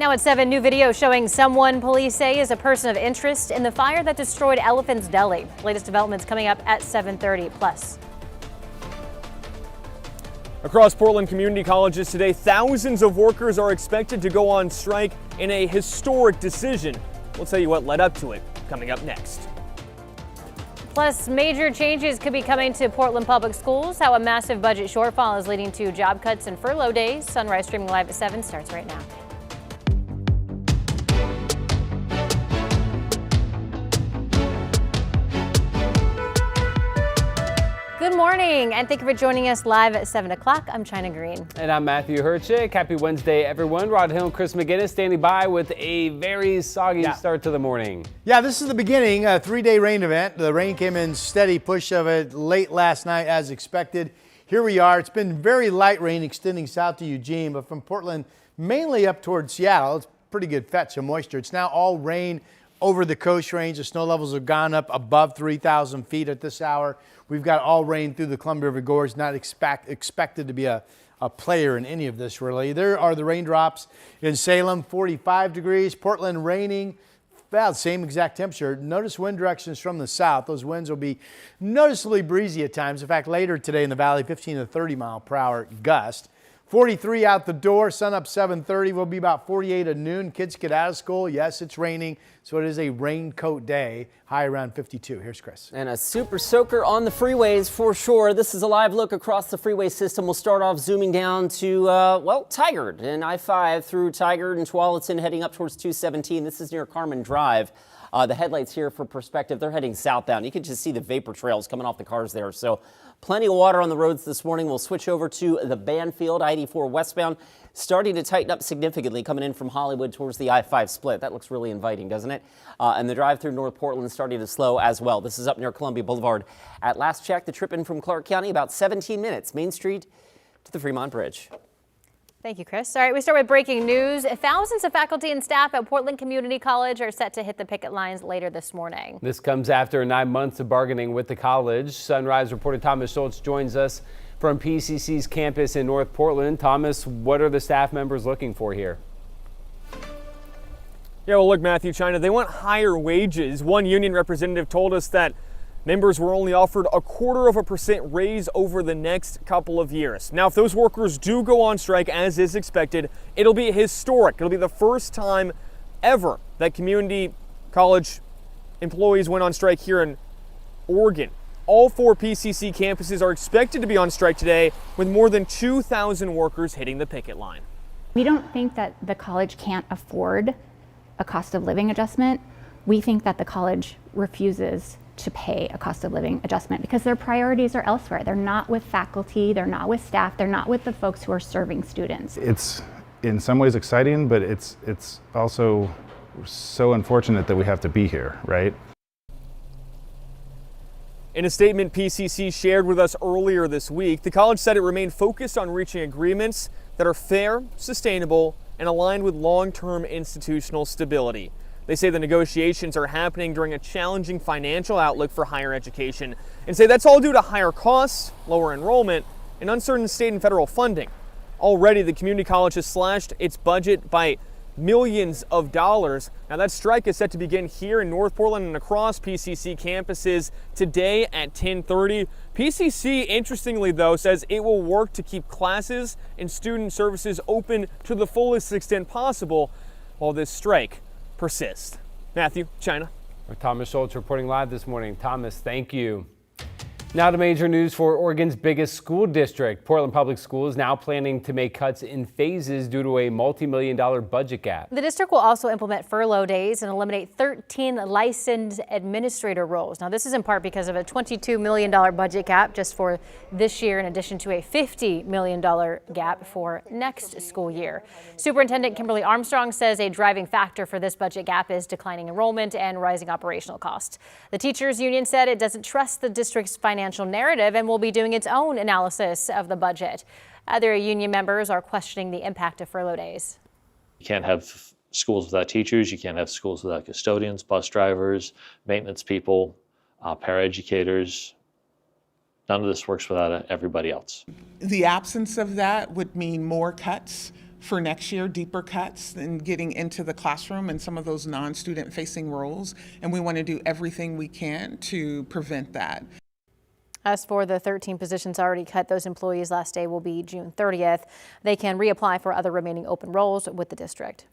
Now at 7, new video showing someone police say is a person of interest in the fire that destroyed Elephant's Deli. Latest developments coming up at 7:30 plus. Across Portland community colleges today, thousands of workers are expected to go on strike in a historic decision. We'll tell you what led up to it coming up next. Plus, major changes could be coming to Portland Public Schools, how a massive budget shortfall is leading to job cuts and furlough days. Sunrise streaming live at 7 starts right now. Good morning, and thank you for joining us live at 7 o'clock. I'm China Green. And I'm Matthew Herchick. Happy Wednesday, everyone. Rod Hill and Chris McGinnis standing by with a very soggy start to the morning. Yeah, this is the beginning, a 3-day rain event. The rain came in steady push of it late last night as expected. Here we are. It's been very light rain extending south to Eugene, but from Portland mainly up towards Seattle. It's pretty good fetch of moisture. It's now all rain over the coast range. The snow levels have gone up above 3,000 feet at this hour. We've got all rain through the Columbia River Gorge. Not expected to be a player in any of this, really. There are the raindrops in Salem, 45 degrees. Portland raining, about the same exact temperature. Notice wind directions from the south. Those winds will be noticeably breezy at times. In fact, later today in the valley, 15 to 30 mile per hour gust. 43 out the door, sun up 7:30, will be about 48 at noon. Kids get out of school. Yes, it's raining, so it is a raincoat day. High around 52. Here's Chris. And a super soaker on the freeways for sure. This is a live look across the freeway system. We'll start off zooming down to, Tigard and I-5 through Tigard and Tualatin heading up towards 217. This is near Carmen Drive. The headlights here for perspective, they're heading southbound. You can just see the vapor trails coming off the cars there. So plenty of water on the roads this morning. We'll switch over to the Banfield, I-84 westbound, starting to tighten up significantly coming in from Hollywood towards the I-5 split. That looks really inviting, doesn't it? And the drive through North Portland is starting to slow as well. This is up near Columbia Boulevard. At last check, the trip in from Clark County, about 17 minutes. Main Street to the Fremont Bridge. Thank you, Chris. All right, we start with breaking news. Thousands of faculty and staff at Portland Community College are set to hit the picket lines later this morning. This comes after 9 months of bargaining with the college. Sunrise reporter Thomas Schultz joins us from PCC's campus in North Portland. Thomas, what are the staff members looking for here? Yeah, well, look, Matthew, China, they want higher wages. One union representative told us that members were only offered a 0.25% raise over the next couple of years. Now, if those workers do go on strike, as is expected, it'll be historic. It'll be the first time ever that community college employees went on strike here in Oregon. All 4 PCC campuses are expected to be on strike today, with more than 2,000 workers hitting the picket line. We don't think that the college can't afford a cost of living adjustment. We think that the college refuses to pay a cost of living adjustment because their priorities are elsewhere. They're not with faculty, they're not with staff, they're not with the folks who are serving students. It's in some ways exciting, but it's also so unfortunate that we have to be here, right? In a statement PCC shared with us earlier this week, the college said it remained focused on reaching agreements that are fair, sustainable, and aligned with long-term institutional stability. They say the negotiations are happening during a challenging financial outlook for higher education, and say that's all due to higher costs, lower enrollment, and uncertain state and federal funding. Already, the community college has slashed its budget by millions of dollars. Now, that strike is set to begin here in North Portland and across PCC campuses today at 10:30. PCC, interestingly though, says it will work to keep classes and student services open to the fullest extent possible while this strike persist. Matthew, China. Thomas Schultz reporting live this morning. Thomas, thank you. Now to major news for Oregon's biggest school district. Portland Public Schools now planning to make cuts in phases due to a multi-million-dollar budget gap. The district will also implement furlough days and eliminate 13 licensed administrator roles. Now, this is in part because of a $22 million budget gap just for this year, in addition to a $50 million gap for next school year. Superintendent Kimberly Armstrong says a driving factor for this budget gap is declining enrollment and rising operational costs. The teachers union said it doesn't trust the district's financial narrative and will be doing its own analysis of the budget. Other union members are questioning the impact of furlough days. You can't have schools without teachers. You can't have schools without custodians, bus drivers, maintenance people, paraeducators. None of this works without everybody else. The absence of that would mean more cuts for next year, deeper cuts and getting into the classroom and some of those non-student facing roles. And we want to do everything we can to prevent that. As for the 13 positions already cut, those employees' last day will be June 30th. They can reapply for other remaining open roles with the district.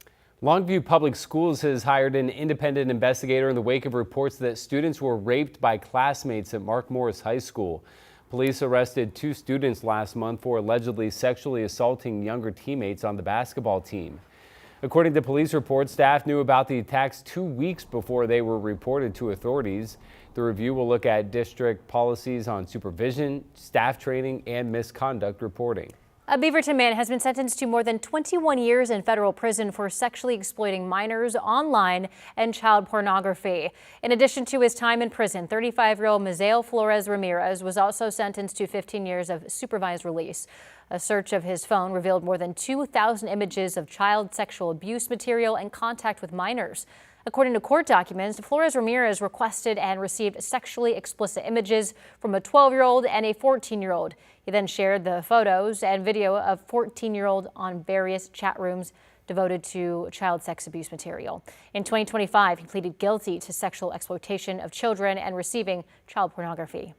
Longview Public Schools has hired an independent investigator in the wake of reports that students were raped by classmates at Mark Morris High School. Police arrested 2 students last month for allegedly sexually assaulting younger teammates on the basketball team. According to police reports, staff knew about the attacks 2 weeks before they were reported to authorities. The review will look at district policies on supervision, staff training, and misconduct reporting. A Beaverton man has been sentenced to more than 21 years in federal prison for sexually exploiting minors online and child pornography. In addition to his time in prison, 35-year-old Misael Flores Ramirez was also sentenced to 15 years of supervised release. A search of his phone revealed more than 2,000 images of child sexual abuse material and contact with minors. According to court documents, Flores Ramirez requested and received sexually explicit images from a 12-year-old and a 14-year-old. He then shared the photos and video of 14-year-old on various chat rooms devoted to child sex abuse material. In 2025, he pleaded guilty to sexual exploitation of children and receiving child pornography.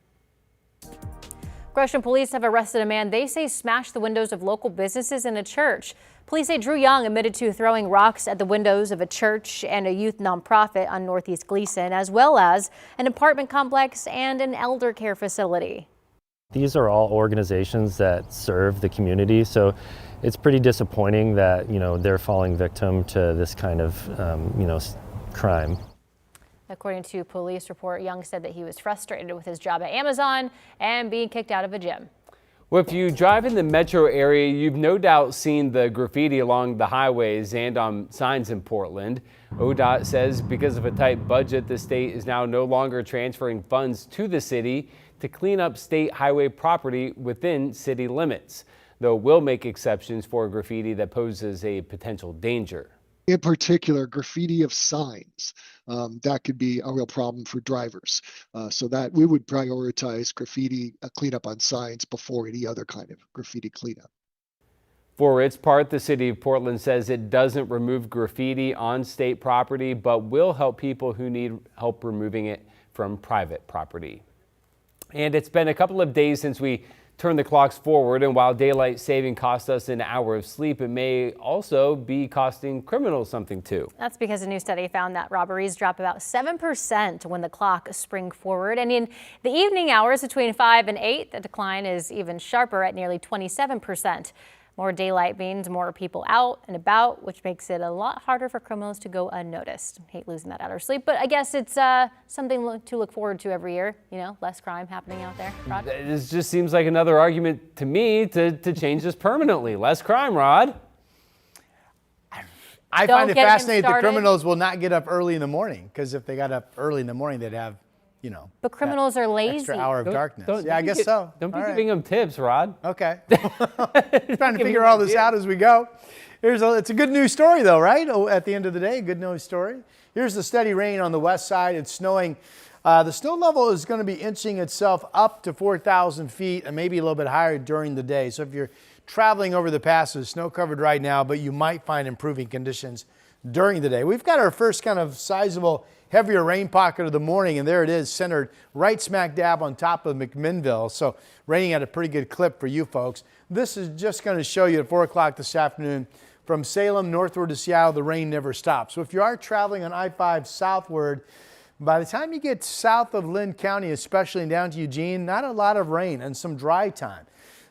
Gresham police have arrested a man they say smashed the windows of local businesses in a church. Police say Drew Young admitted to throwing rocks at the windows of a church and a youth nonprofit on Northeast Gleason, as well as an apartment complex and an elder care facility. These are all organizations that serve the community, so it's pretty disappointing that, they're falling victim to this kind of, crime. According to a police report, Young said that he was frustrated with his job at Amazon and being kicked out of a gym. Well, if you drive in the metro area, you've no doubt seen the graffiti along the highways and on signs in Portland. ODOT says because of a tight budget, the state is now no longer transferring funds to the city to clean up state highway property within city limits, though it will make exceptions for graffiti that poses a potential danger. In particular, graffiti of signs, that could be a real problem for drivers. So that we would prioritize graffiti cleanup on signs before any other kind of graffiti cleanup. For its part, the city of Portland says it doesn't remove graffiti on state property, but will help people who need help removing it from private property. And it's been a couple of days since we turned the clocks forward, and while daylight saving cost us an hour of sleep, it may also be costing criminals something too. That's because a new study found that robberies drop about 7% when the clock springs forward. And in the evening hours between 5 and 8, the decline is even sharper at nearly 27%. More daylight means more people out and about, which makes it a lot harder for criminals to go unnoticed. Hate losing that hour sleep, but I guess it's something to look forward to every year. Less crime happening out there. Rod? This just seems like another argument to me to change this permanently. Less crime, Rod. I find it fascinating that criminals will not get up early in the morning, because if they got up early in the morning, they'd have but criminals are lazy. Extra hour of darkness. Yeah, I guess so. Don't be giving them tips, Rod. Okay. Trying to figure all this out as we go. It's a good news story, though, right? At the end of the day, good news story. Here's the steady rain on the west side. It's snowing. The snow level is going to be inching itself up to 4,000 feet and maybe a little bit higher during the day. So if you're traveling over the passes, snow covered right now, but you might find improving conditions during the day. We've got our first kind of sizable heavier rain pocket of the morning, and there it is, centered right smack dab on top of McMinnville. So raining at a pretty good clip for you folks. This is just going to show you at 4 o'clock this afternoon from Salem northward to Seattle, the rain never stops. So if you are traveling on I-5 southward, by the time you get south of Lynn County, especially down to Eugene, not a lot of rain and some dry time.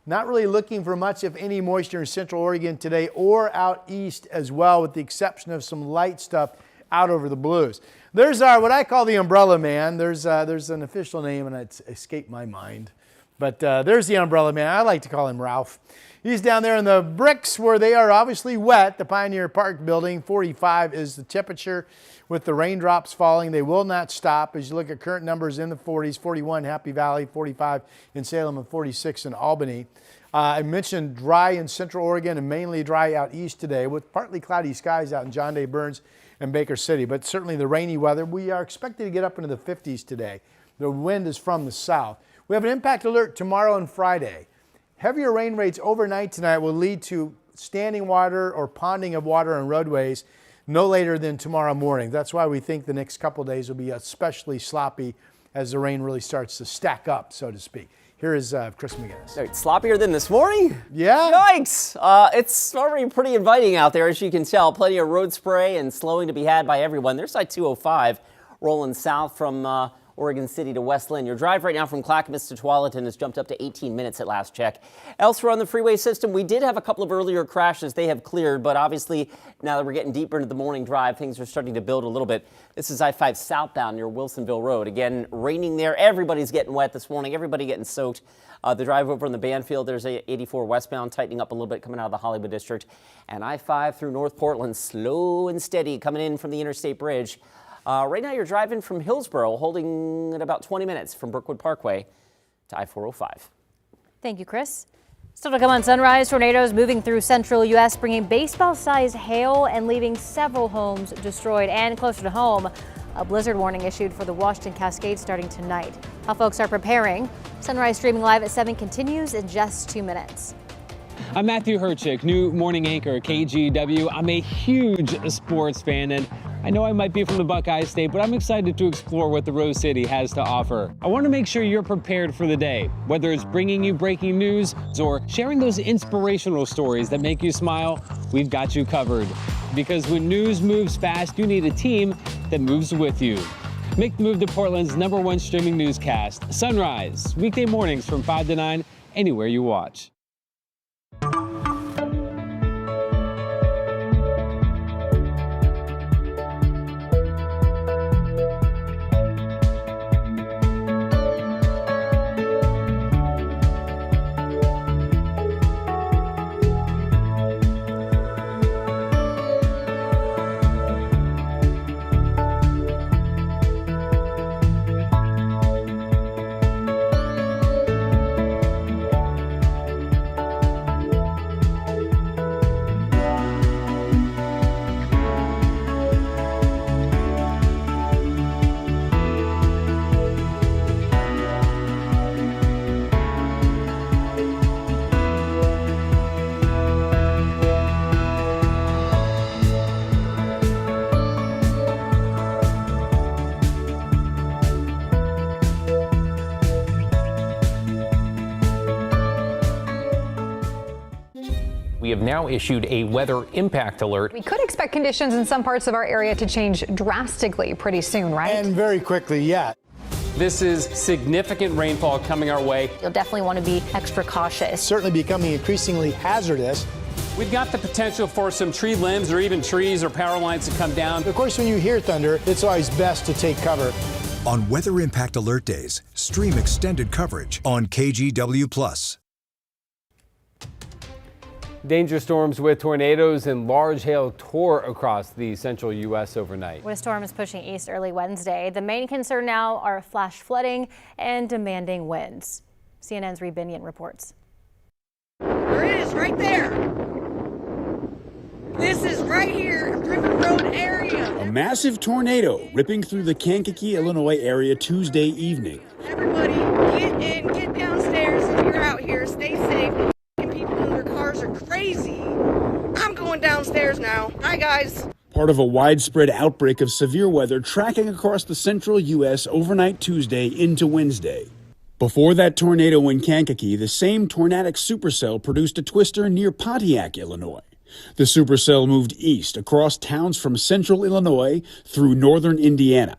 Not really looking for much, if any, moisture in Central Oregon today or out east as well, with the exception of some light stuff out over the blues. There's what I call the umbrella man. There's an official name, and it's escaped my mind. But there's the umbrella man. I like to call him Ralph. He's down there in the bricks where they are obviously wet. The Pioneer Park building, 45 is the temperature with the raindrops falling. They will not stop as you look at current numbers in the 40s, 41 Happy Valley, 45 in Salem, and 46 in Albany. I mentioned dry in Central Oregon and mainly dry out east today with partly cloudy skies out in John Day, Burns, and Baker City, but certainly the rainy weather. We are expected to get up into the 50s today. The wind is from the south. We have an impact alert tomorrow and Friday. Heavier rain rates overnight tonight will lead to standing water or ponding of water on roadways no later than tomorrow morning. That's why we think the next couple days will be especially sloppy as the rain really starts to stack up, so to speak. Here is Chris McGinnis. It's sloppier than this morning? Yeah. Yikes! It's already pretty inviting out there, as you can tell. Plenty of road spray and slowing to be had by everyone. There's I-205 rolling south from Oregon City to West Lynn. Your drive right now from Clackamas to Tualatin has jumped up to 18 minutes at last check. Elsewhere on the freeway system, we did have a couple of earlier crashes. They have cleared, but obviously now that we're getting deeper into the morning drive, things are starting to build a little bit. This is I-5 southbound near Wilsonville Road. Again, raining there. Everybody's getting wet this morning. Everybody getting soaked. The drive over in the Banfield, there's a 84 westbound tightening up a little bit coming out of the Hollywood district. And I-5 through North Portland, slow and steady coming in from the Interstate Bridge. Right now you're driving from Hillsborough, holding at about 20 minutes from Brookwood Parkway to I-405. Thank you, Chris. Still to come on Sunrise, tornadoes moving through central U.S., bringing baseball-sized hail and leaving several homes destroyed. And closer to home, a blizzard warning issued for the Washington Cascade starting tonight. How folks are preparing. Sunrise streaming live at 7 continues in just 2 minutes. I'm Matthew Herchick, new morning anchor at KGW. I'm a huge sports fan, and I know I might be from the Buckeye State, but I'm excited to explore what the Rose City has to offer. I want to make sure you're prepared for the day, whether it's bringing you breaking news or sharing those inspirational stories that make you smile. We've got you covered. Because when news moves fast, you need a team that moves with you. Make the move to Portland's #1 streaming newscast, Sunrise, weekday mornings from 5 to 9, anywhere you watch. We have now issued a weather impact alert. We could expect conditions in some parts of our area to change drastically pretty soon, right? And very quickly, yeah. This is significant rainfall coming our way. You'll definitely want to be extra cautious. Certainly becoming increasingly hazardous. We've got the potential for some tree limbs or even trees or power lines to come down. Of course, when you hear thunder, it's always best to take cover. On Weather Impact Alert Days, stream extended coverage on KGW+. Danger storms with tornadoes and large hail tore across the central U.S. overnight. With storms pushing east early Wednesday, the main concern now are flash flooding and demanding winds. CNN's Reed Binion reports. There it is, right there. This is right here, River Road area. A massive tornado ripping through the Kankakee, Illinois area Tuesday evening. Everybody get in, get downstairs if you're out here. Stay safe. People in their cars are crazy. I'm going downstairs now. Hi, guys. Part of a widespread outbreak of severe weather tracking across the central U.S. overnight Tuesday into Wednesday. Before that tornado in Kankakee, the same tornadic supercell produced a twister near Pontiac, Illinois. The supercell moved east across towns from central Illinois through northern Indiana.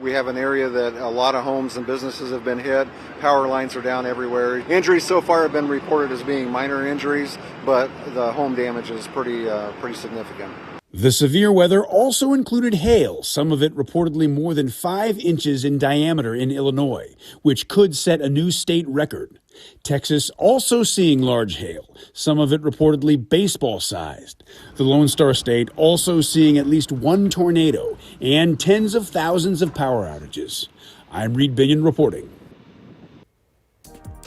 We have an area that a lot of homes and businesses have been hit. Power lines are down everywhere. Injuries so far have been reported as being minor injuries, but the home damage is pretty significant. The severe weather also included hail, some of it reportedly more than 5 inches in diameter in Illinois, which could set a new state record. Texas also seeing large hail, some of it reportedly baseball-sized. The Lone Star State also seeing at least 1 tornado and tens of thousands of power outages. I'm Reed Binion reporting.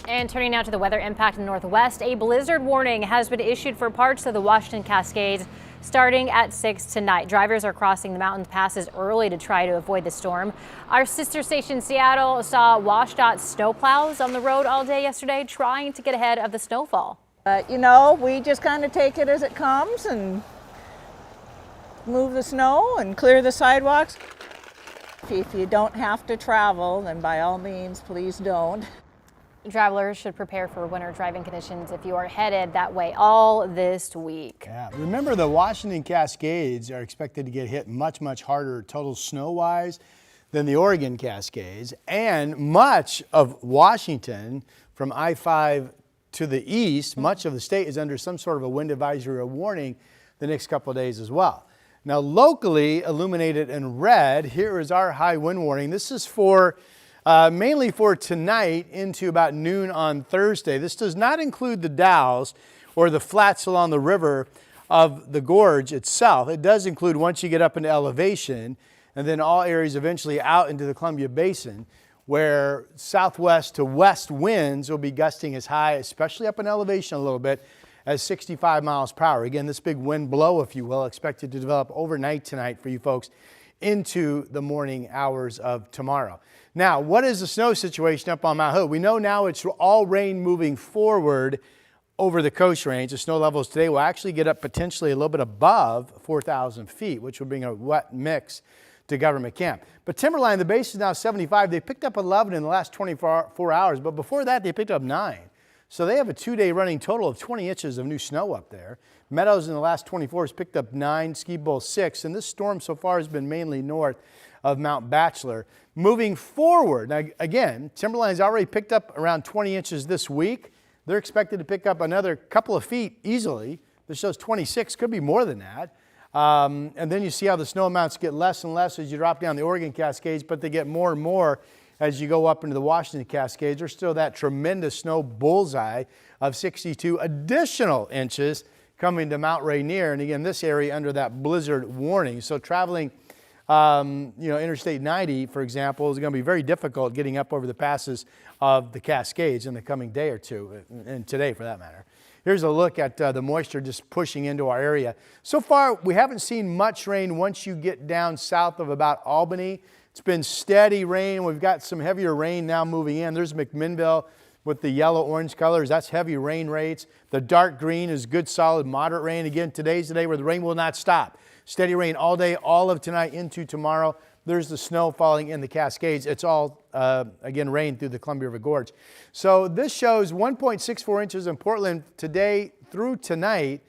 And turning now to the weather impact in the Northwest, a blizzard warning has been issued for parts of the Washington Cascades starting at 6 tonight. Drivers are crossing the mountain passes early to try to avoid the storm. Our sister station Seattle saw WSDOT snowplows on the road all day yesterday trying to get ahead of the snowfall. You know, we just kind of take it as it comes and move the snow and clear the sidewalks. If you don't have to travel, then by all means, please don't. Travelers should prepare for winter driving conditions if you are headed that way all this week. Yeah, remember the Washington Cascades are expected to get hit much, much harder total snow-wise than the Oregon Cascades, and much of Washington from I-5 to the east, much of the state is under some sort of a wind advisory or warning the next couple of days as well. Now, locally illuminated in red, here is our high wind warning. This is for mainly for tonight into about noon on Thursday. This does not include the Dalles or the flats along the river of the gorge itself. It does include once you get up into elevation, and then all areas eventually out into the Columbia Basin, where southwest to west winds will be gusting as high, especially up in elevation a little bit, as 65 miles per hour. Again, this big wind blow, if you will, expected to develop overnight tonight for you folks into the morning hours of tomorrow. Now, what is the snow situation up on Mount Hood? We know now it's all rain moving forward over the Coast Range. The snow levels today will actually get up potentially a little bit above 4,000 feet, which will bring a wet mix to Government Camp. But Timberline, the base is now 75. They picked up 11 in the last 24 hours, but before that they picked up 9. So they have a 2-day running total of 20 inches of new snow up there. Meadows in the last 24 has picked up 9, Ski Bowl 6, and this storm so far has been mainly north of Mount Bachelor. Moving forward, now again, Timberline's already picked up around 20 inches this week. They're expected to pick up another couple of feet easily. This shows 26, could be more than that. And then you see how the snow amounts get less and less as you drop down the Oregon Cascades, but they get more and more as you go up into the Washington Cascades. There's still that tremendous snow bullseye of 62 additional inches coming to Mount Rainier. And again, this area under that blizzard warning. So traveling, Interstate 90, for example, is going to be very difficult getting up over the passes of the Cascades in the coming day or two, and today for that matter. Here's a look at the moisture just pushing into our area. So far, we haven't seen much rain once you get down south of about Albany. It's been steady rain. We've got some heavier rain now moving in. There's McMinnville with the yellow-orange colors. That's heavy rain rates. The dark green is good, solid, moderate rain. Again, today's the day where the rain will not stop. Steady rain all day, all of tonight into tomorrow. There's the snow falling in the Cascades. It's all, again, rain through the Columbia River Gorge. So this shows 1.64 inches in Portland today through tonight,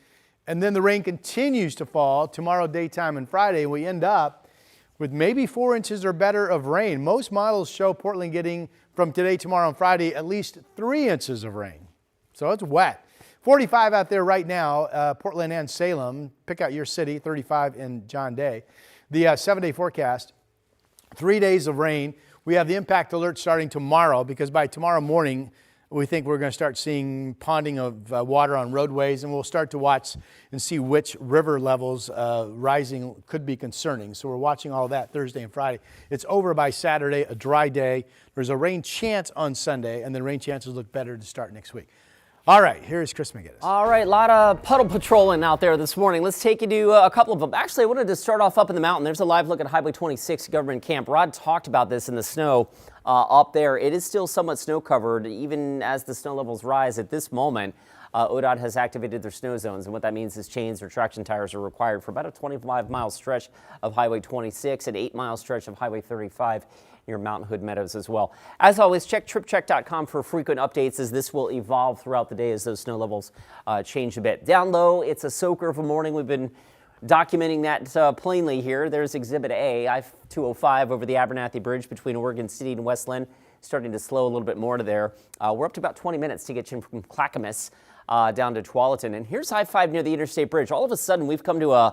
and then the rain continues to fall tomorrow daytime and Friday, and we end up with maybe 4 inches or better of rain. Most models show Portland getting from today, tomorrow, and Friday at least 3 inches of rain. So it's wet. 45 out there right now, Portland and Salem. Pick out your city, 35 in John Day. The 7-day forecast. 3 days of rain. We have the impact alert starting tomorrow because by tomorrow morning, we think we're going to start seeing ponding of water on roadways, and we'll start to watch and see which river levels rising could be concerning. So we're watching all that Thursday and Friday. It's over by Saturday, a dry day. There's a rain chance on Sunday, and the rain chances look better to start next week. All right, here's Chris McGinnis. All right, a lot of puddle patrolling out there this morning. Let's take you to a couple of them. Actually, I wanted to start off up in the mountain. There's a live look at Highway 26 Government Camp. Rod talked about this in the snow up there. It is still somewhat snow covered, even as the snow levels rise at this moment. ODOT has activated their snow zones, and what that means is chains or traction tires are required for about a 25-mile stretch of Highway 26 and 8-mile stretch of Highway 35 near Mountain Hood Meadows as well. As always, check tripcheck.com for frequent updates as this will evolve throughout the day as those snow levels change a bit. Down low, it's a soaker of a morning. We've been documenting that plainly here. There's Exhibit A, I-205 over the Abernathy Bridge between Oregon City and Westland, starting to slow a little bit more to there. We're up to about 20 minutes to get you from Clackamas down to Tualatin. And here's I-5 near the Interstate Bridge. All of a sudden, we've come to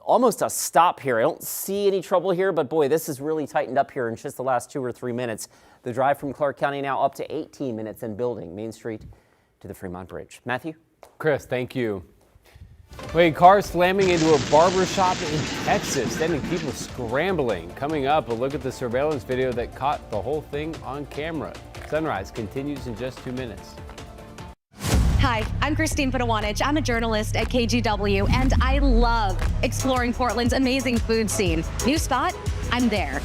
almost a stop here. I don't see any trouble here, but boy, this has really tightened up here in just the last 2 or 3 minutes. The drive from Clark County now up to 18 minutes in building Main Street to the Fremont Bridge. Matthew? Chris, thank you. Wait, cars slamming into a barber shop in Texas, sending people scrambling. Coming up, a look at the surveillance video that caught the whole thing on camera. Sunrise continues in just 2 minutes. Hi, I'm Christine Padawanich. I'm a journalist at KGW, and I love exploring Portland's amazing food scene. New spot? I'm there.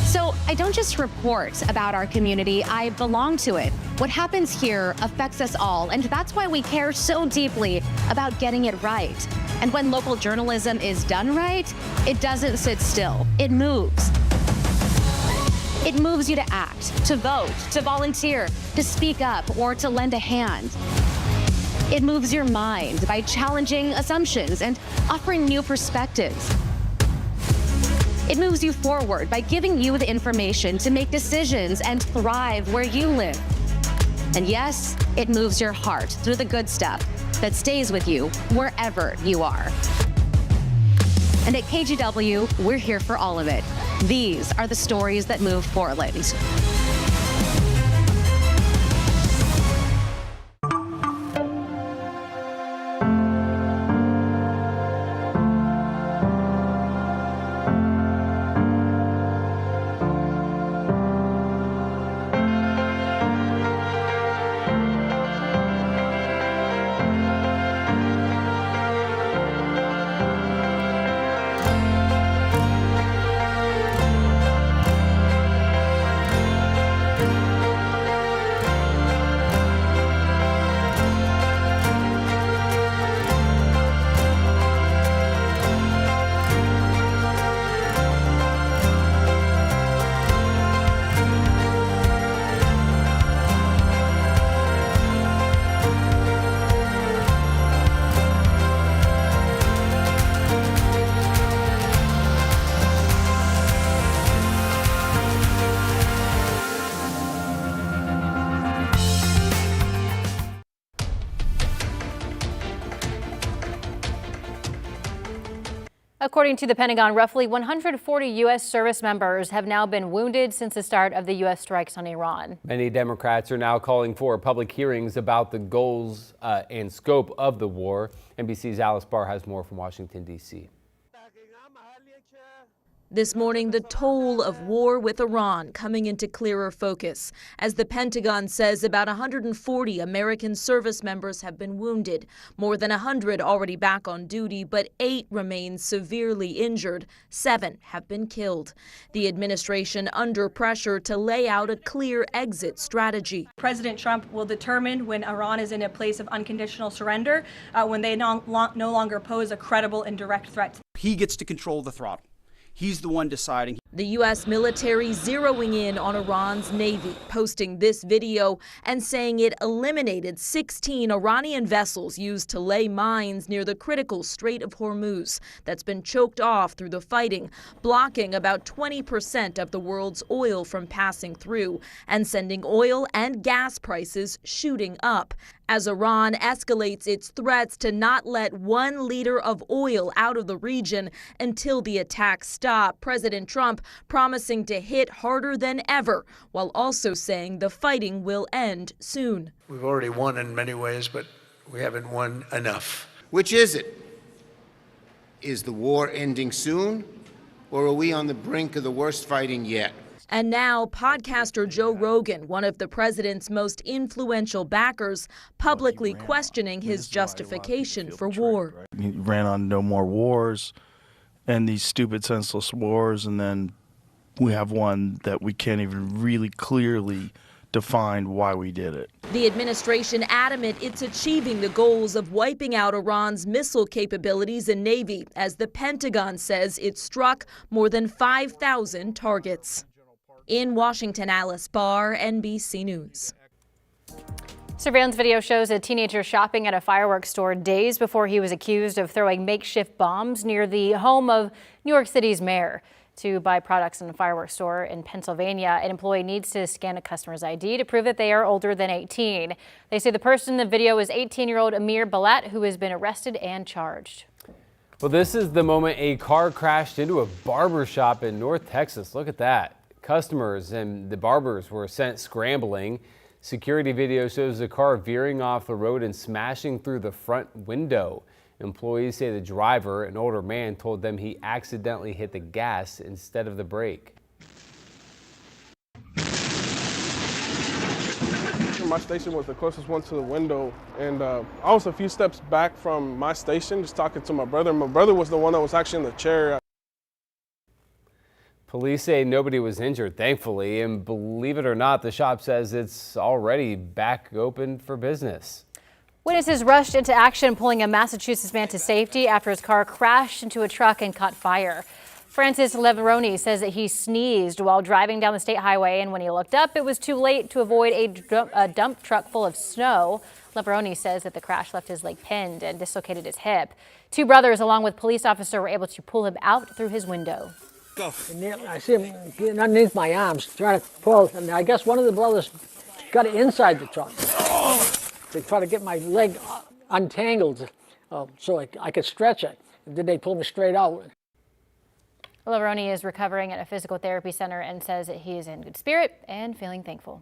So I don't just report about our community, I belong to it. What happens here affects us all, and that's why we care so deeply about getting it right. And when local journalism is done right, it doesn't sit still, it moves. It moves you to act, to vote, to volunteer, to speak up, or to lend a hand. It moves your mind by challenging assumptions and offering new perspectives. It moves you forward by giving you the information to make decisions and thrive where you live. And yes, it moves your heart through the good stuff that stays with you wherever you are. And at KGW, we're here for all of it. These are the stories that move Portland. According to the Pentagon, roughly 140 U.S. service members have now been wounded since the start of the U.S. strikes on Iran. Many Democrats are now calling for public hearings about the goals and scope of the war. NBC's Alice Barr has more from Washington, D.C. This morning, the toll of war with Iran coming into clearer focus, as the Pentagon says about 140 American service members have been wounded, more than 100 already back on duty, but 8 remain severely injured. 7 have been killed. The administration under pressure to lay out a clear exit strategy. President Trump will determine when Iran is in a place of unconditional surrender, when they no longer pose a credible and direct threat. He gets to control the throttle. He's the one deciding. The U.S. military zeroing in on Iran's Navy, posting this video and saying it eliminated 16 Iranian vessels used to lay mines near the critical Strait of Hormuz that's been choked off through the fighting, blocking about 20% of the world's oil from passing through and sending oil and gas prices shooting up. As Iran escalates its threats to not let 1 liter of oil out of the region until the attacks stop, President Trump promising to hit harder than ever, while also saying the fighting will end soon. We've already won in many ways, but we haven't won enough. Which is it? Is the war ending soon, or are we on the brink of the worst fighting yet? And now, podcaster Joe Rogan, one of the president's most influential backers, publicly questioning his justification for war. He ran on no more wars and these stupid, senseless wars, and then we have one that we can't even really clearly define why we did it. The administration adamant it's achieving the goals of wiping out Iran's missile capabilities and Navy, as the Pentagon says it struck more than 5,000 targets. In Washington, Alice Barr, NBC News. Surveillance video shows a teenager shopping at a fireworks store days before he was accused of throwing makeshift bombs near the home of New York City's mayor. To buy products in a fireworks store in Pennsylvania, an employee needs to scan a customer's ID to prove that they are older than 18. They say the person in the video is 18-year-old Amir Balat, who has been arrested and charged. Well, this is the moment a car crashed into a barber shop in North Texas. Look at that. Customers and the barbers were sent scrambling. Security video shows the car veering off the road and smashing through the front window. Employees say the driver, an older man, told them he accidentally hit the gas instead of the brake. My station was the closest one to the window, and I was a few steps back from my station just talking to my brother. My brother was the one that was actually in the chair. Police say nobody was injured, thankfully, and believe it or not, the shop says it's already back open for business. Witnesses rushed into action, pulling a Massachusetts man to safety after his car crashed into a truck and caught fire. Francis Leveroni says that he sneezed while driving down the state highway, and when he looked up, it was too late to avoid a dump truck full of snow. Leveroni says that the crash left his leg pinned and dislocated his hip. Two brothers, along with police officer, were able to pull him out through his window. And I see him getting underneath my arms, trying to pull, and I guess one of the brothers got it inside the truck to try to get my leg untangled so I could stretch it. And then they pulled me straight out. Leveroni is recovering at a physical therapy center and says that he is in good spirit and feeling thankful.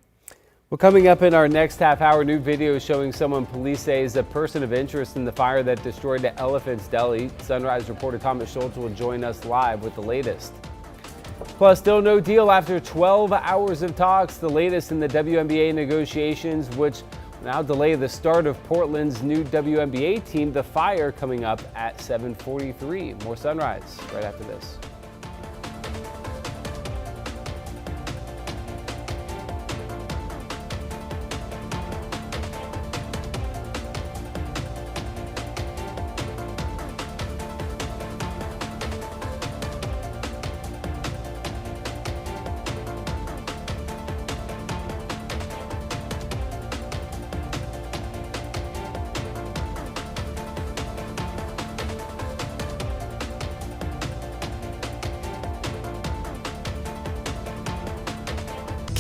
Well, coming up in our next half hour, new video showing someone police say is a person of interest in the fire that destroyed the Elephant's Deli. Sunrise reporter Thomas Schultz will join us live with the latest. Plus, still no deal after 12 hours of talks, the latest in the WNBA negotiations, which now delay the start of Portland's new WNBA team. The Fire coming up at 7:43. More Sunrise right after this.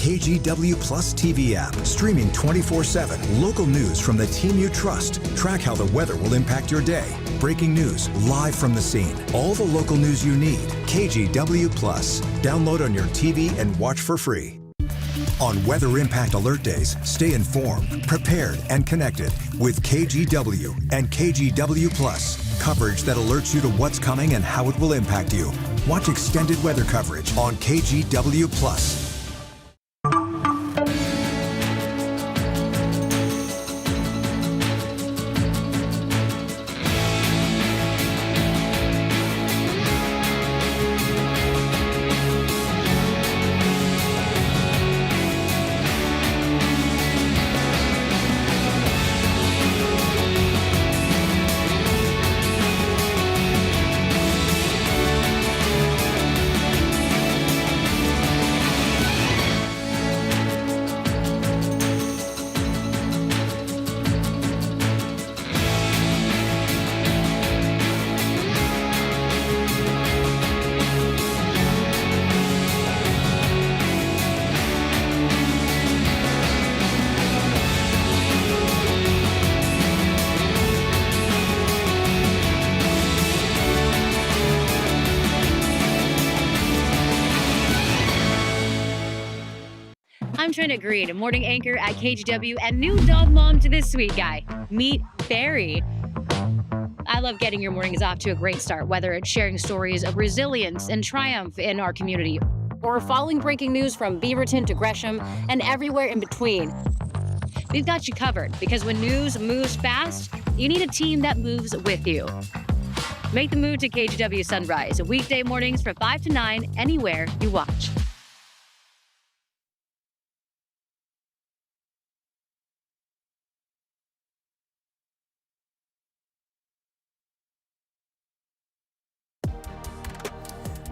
KGW Plus TV app, streaming 24/7. Local news from the team you trust. Track how the weather will impact your day. Breaking news live from the scene. All the local news you need. KGW Plus. Download on your TV and watch for free. On Weather Impact Alert Days, stay informed, prepared, and connected with KGW and KGW Plus. Coverage that alerts you to what's coming and how it will impact you. Watch extended weather coverage on KGW Plus. I'm Trina Green, a morning anchor at KGW and new dog mom to this sweet guy. Meet Barry. I love getting your mornings off to a great start, whether it's sharing stories of resilience and triumph in our community, or following breaking news from Beaverton to Gresham and everywhere in between. We've got you covered, because when news moves fast, you need a team that moves with you. Make the move to KGW Sunrise, weekday mornings from 5 to 9, anywhere you watch.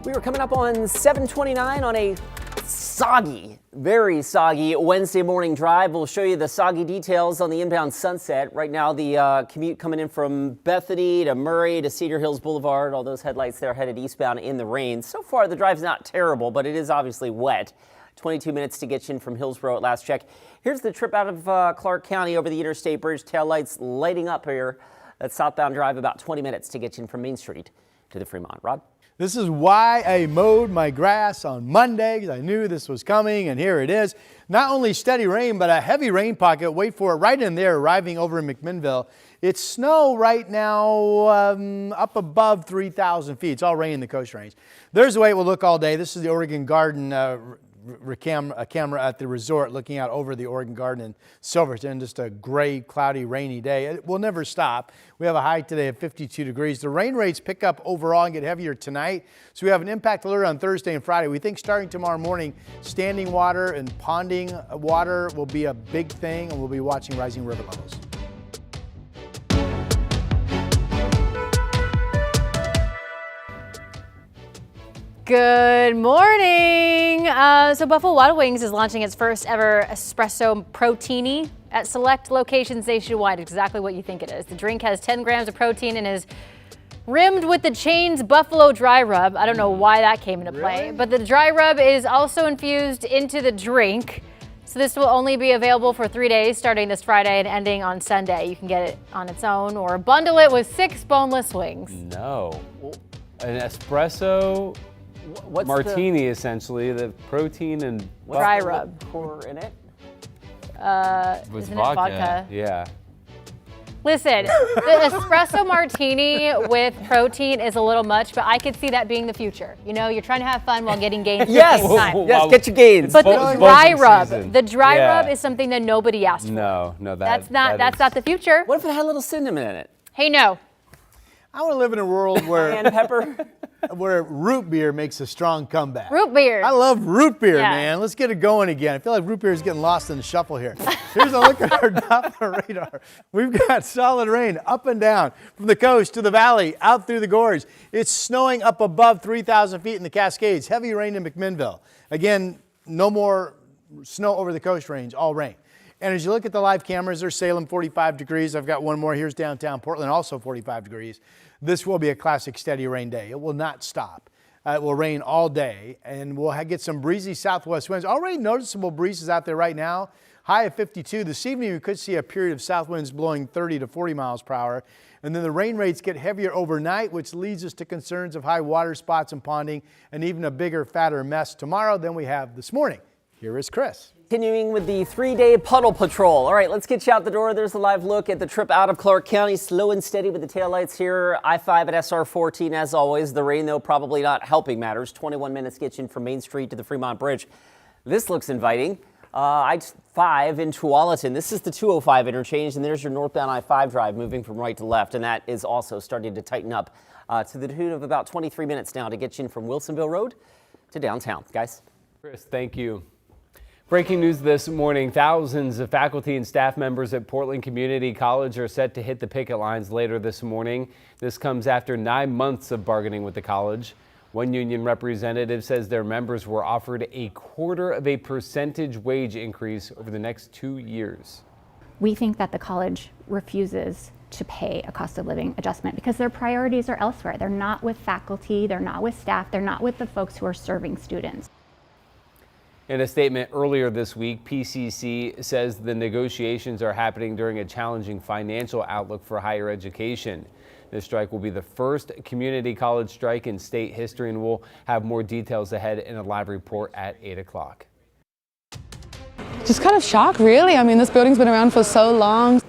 We are coming up on 7:29 on a soggy, very soggy Wednesday morning drive. We'll show you the soggy details on the inbound Sunset. Right now, the commute coming in from Bethany to Murray to Cedar Hills Boulevard. All those headlights there headed eastbound in the rain. So far, the drive's not terrible, but it is obviously wet. 22 minutes to get you in from Hillsborough at last check. Here's the trip out of Clark County over the Interstate Bridge. Taillights lighting up here. That southbound drive about 20 minutes to get you in from Main Street to the Fremont. Rod? This is why I mowed my grass on Monday, because I knew this was coming, and here it is. Not only steady rain, but a heavy rain pocket, wait for it, right in there, arriving over in McMinnville. It's snow right now up above 3,000 feet. It's all rain in the Coast Range. There's the way it will look all day. This is the Oregon Garden a camera at the resort looking out over the Oregon Garden in Silverton. Just a gray, cloudy, rainy day. It will never stop. We have a high today of 52 degrees. The rain rates pick up overall and get heavier tonight. So we have an impact alert on Thursday and Friday. We think starting tomorrow morning, standing water and ponding water will be a big thing, and we'll be watching rising river levels. Good morning. So Buffalo Wild Wings is launching its first ever espresso proteini at select locations nationwide. Exactly what you think it is. The drink has 10 grams of protein and is rimmed with the chain's Buffalo Dry Rub. I don't know why that came into play, but the dry rub is also infused into the drink. So this will only be available for 3 days, starting this Friday and ending on Sunday. You can get it on its own or bundle it with 6 boneless wings. No. An espresso martini, essentially, the protein and dry rub. Pour in it? Isn't it vodka? Yeah. Listen, the espresso martini with protein is a little much, but I could see that being the future. You know, you're trying to have fun while getting gains at the same time. Yes, get your gains. But the dry rub is something that nobody asked for. No, that's not the future. What if it had a little cinnamon in it? Hey, no. I want to live in a world where and pepper, where root beer makes a strong comeback. Root beer. I love root beer, Yeah. man. Let's get it going again. I feel like root beer is getting lost in the shuffle here. Here's a look at our Doppler radar. We've got solid rain up and down from the coast to the valley, out through the gorge. It's snowing up above 3,000 feet in the Cascades. Heavy rain in McMinnville. Again, no more snow over the coast range, all rain. And as you look at the live cameras, there's Salem, 45 degrees. I've got one more. Here's downtown Portland, also 45 degrees. This will be a classic steady rain day. It will not stop. It will rain all day, and we'll get some breezy southwest winds. Already noticeable breezes out there right now. High of 52. This evening, we could see a period of south winds blowing 30 to 40 miles per hour. And then the rain rates get heavier overnight, which leads us to concerns of high water spots and ponding, and even a bigger, fatter mess tomorrow than we have this morning. Here is Chris. Continuing with the 3-day Puddle Patrol. All right, let's get you out the door. There's a live look at the trip out of Clark County. Slow and steady with the taillights here. I-5 at SR 14 as always. The rain, though, probably not helping matters. 21 minutes gets you from Main Street to the Fremont Bridge. This looks inviting. I-5 in Tualatin. This is the 205 interchange, and there's your northbound I-5 drive moving from right to left, and that is also starting to tighten up to the tune of about 23 minutes now to get you in from Wilsonville Road to downtown. Guys? Chris, thank you. Breaking news this morning, thousands of faculty and staff members at Portland Community College are set to hit the picket lines later this morning. This comes after 9 months of bargaining with the college. One union representative says their members were offered a 0.25% wage increase over the next 2 years. We think that the college refuses to pay a cost of living adjustment because their priorities are elsewhere. They're not with faculty, they're not with staff, they're not with the folks who are serving students. In a statement earlier this week, PCC says the negotiations are happening during a challenging financial outlook for higher education. This strike will be the first community college strike in state history, and we'll have more details ahead in a live report at 8 o'clock. Just kind of shocked, really. I mean, this building's been around for so long.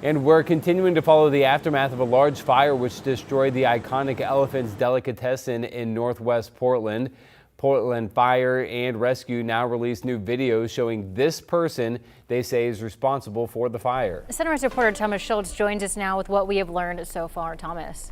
And we're continuing to follow the aftermath of a large fire which destroyed the iconic Elephant's Delicatessen in Northwest Portland. Portland Fire and Rescue now released new videos showing this person they say is responsible for the fire. Center reporter Thomas Schultz joins us now with what we have learned so far. Thomas.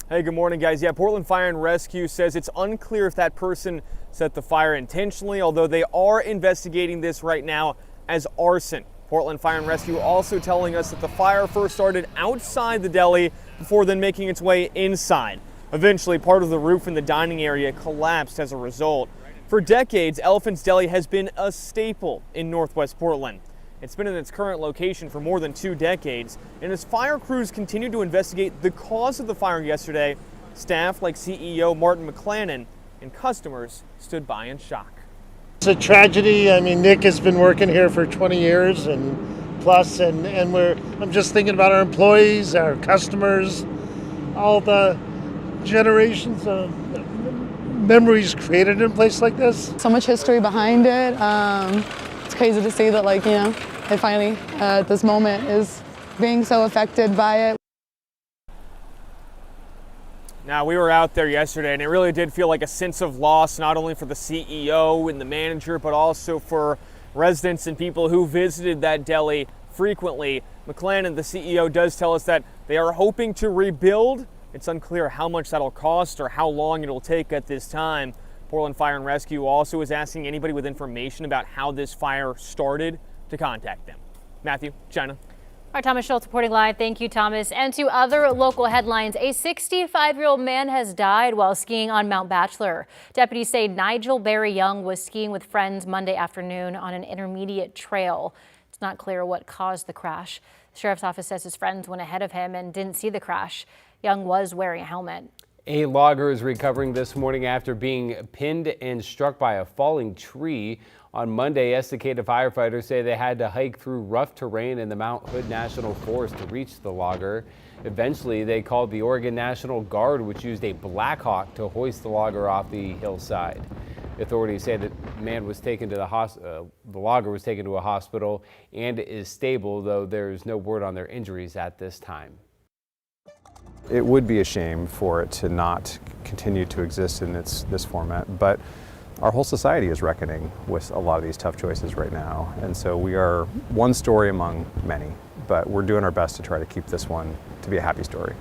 Hey, good morning, guys. Yeah, Portland Fire and Rescue says it's unclear if that person set the fire intentionally, although they are investigating this right now as arson. Portland Fire and Rescue also telling us that the fire first started outside the deli before then making its way inside. Eventually, part of the roof in the dining area collapsed as a result. For decades, Elephant's Deli has been a staple in Northwest Portland. It's been in its current location for more than 2 decades, and as fire crews continued to investigate the cause of the fire yesterday, staff like CEO Martin McClannon and customers stood by in shock. It's a tragedy. I mean, Nick has been working here for 20 years and plus, and I'm just thinking about our employees, our customers, all the generations of memories created in a place like this. So much history behind it. It's crazy to see that, like, you know, it finally, at this moment, is being so affected by it. Now, we were out there yesterday, and it really did feel like a sense of loss, not only for the CEO and the manager, but also for residents and people who visited that deli frequently. McClellan, the CEO, does tell us that they are hoping to rebuild. It's unclear how much that'll cost or how long it'll take at this time. Portland Fire and Rescue also is asking anybody with information about how this fire started to contact them. Matthew, China. All right, Thomas Schultz reporting live. Thank you, Thomas. And to other local headlines, a 65-year-old man has died while skiing on Mount Bachelor. Deputies say Nigel Barry Young was skiing with friends Monday afternoon on an intermediate trail. It's not clear what caused the crash. The sheriff's office says his friends went ahead of him and didn't see the crash. Young was wearing a helmet. A logger is recovering this morning after being pinned and struck by a falling tree. On Monday, Estacada firefighters say they had to hike through rough terrain in the Mount Hood National Forest to reach the logger. Eventually, they called the Oregon National Guard, which used a Black Hawk to hoist the logger off the hillside. Authorities say that the man was taken to the logger was taken to a hospital and is stable, though there's no word on their injuries at this time. It would be a shame for it to not continue to exist in this format, but our whole society is reckoning with a lot of these tough choices right now. And so we are one story among many, but we're doing our best to try to keep this one to be a happy story.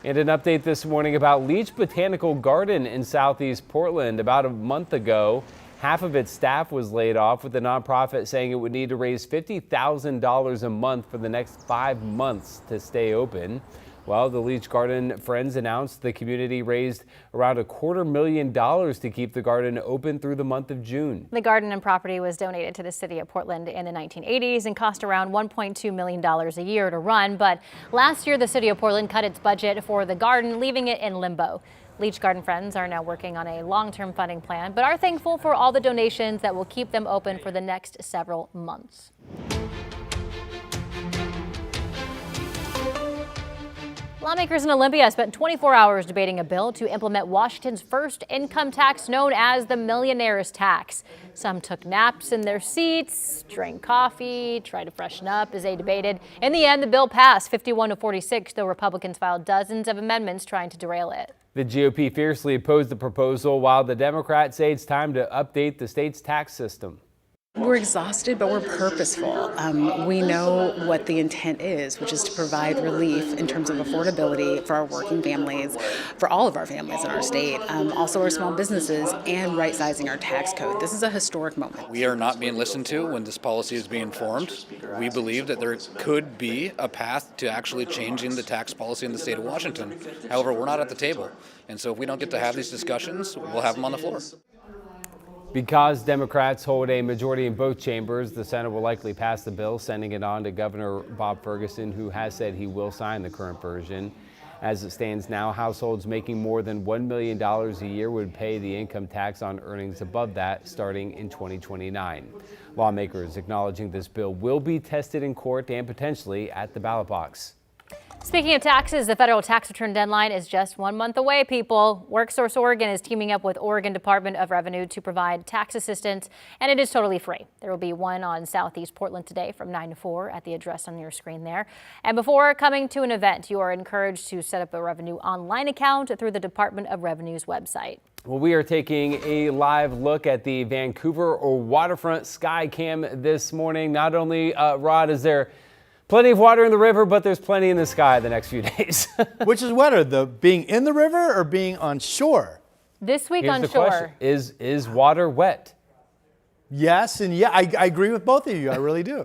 And an update this morning about Leech Botanical Garden in southeast Portland. About a month ago, half of its staff was laid off, with the nonprofit saying it would need to raise $50,000 a month for the next 5 months to stay open. Well, the Leech Garden Friends announced the community raised around $250,000 to keep the garden open through the month of June. The garden and property was donated to the city of Portland in the 1980s and cost around $1.2 million a year to run. But last year, the city of Portland cut its budget for the garden, leaving it in limbo. Leech Garden Friends are now working on a long-term funding plan, but are thankful for all the donations that will keep them open for the next several months. Lawmakers in Olympia spent 24 hours debating a bill to implement Washington's first income tax, known as the millionaire's tax. Some took naps in their seats, drank coffee, tried to freshen up as they debated. In the end, the bill passed 51-46, though Republicans filed dozens of amendments trying to derail it. The GOP fiercely opposed the proposal, while the Democrats say it's time to update the state's tax system. We're exhausted, but we're purposeful. We know what the intent is, which is to provide relief in terms of affordability for our working families, for all of our families in our state, also our small businesses, and right-sizing our tax code. This is a historic moment. We are not being listened to when this policy is being formed. We believe that there could be a path to actually changing the tax policy in the state of Washington. However, we're not at the table. And so if we don't get to have these discussions, we'll have them on the floor. Because Democrats hold a majority in both chambers, the Senate will likely pass the bill, sending it on to Governor Bob Ferguson, who has said he will sign the current version. As it stands now, households making more than $1 million a year would pay the income tax on earnings above that starting in 2029. Lawmakers acknowledging this bill will be tested in court and potentially at the ballot box. Speaking of taxes, the federal tax return deadline is just 1 month away, people. WorkSource Oregon is teaming up with Oregon Department of Revenue to provide tax assistance, and it is totally free. There will be one on Southeast Portland today from 9 to 4 at the address on your screen there. And before coming to an event, you are encouraged to set up a Revenue online account through the Department of Revenue's website. Well, we are taking a live look at the Vancouver waterfront sky cam this morning. Not only, Rod, is there plenty of water in the river, but there's plenty in the sky the next few days. Which is wetter, the being in the river or being on shore? This week Here's on the shore. question. Is water wet? Yes, and yeah, I agree with both of you. I really do.